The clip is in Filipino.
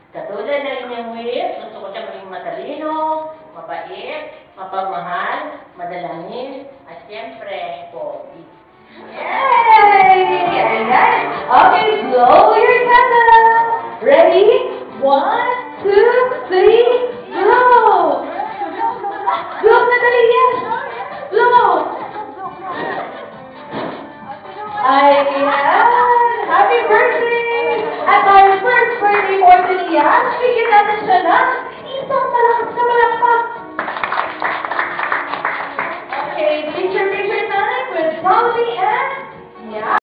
Katulad ng inyong wish, gusto ko siya maging matalino, mabait, mapagmahal, madalamin, at siyempre, pogi. Yay! Ayan. Okay, blow your candle. Ready? 1, 2, 3, blow! Blow na dali, yes! Blow! Ayan! Happy birthday! At our first birthday for Tilian, bigyan natin siya ng isang palakpak. Okay, picture time with Tommy and yeah.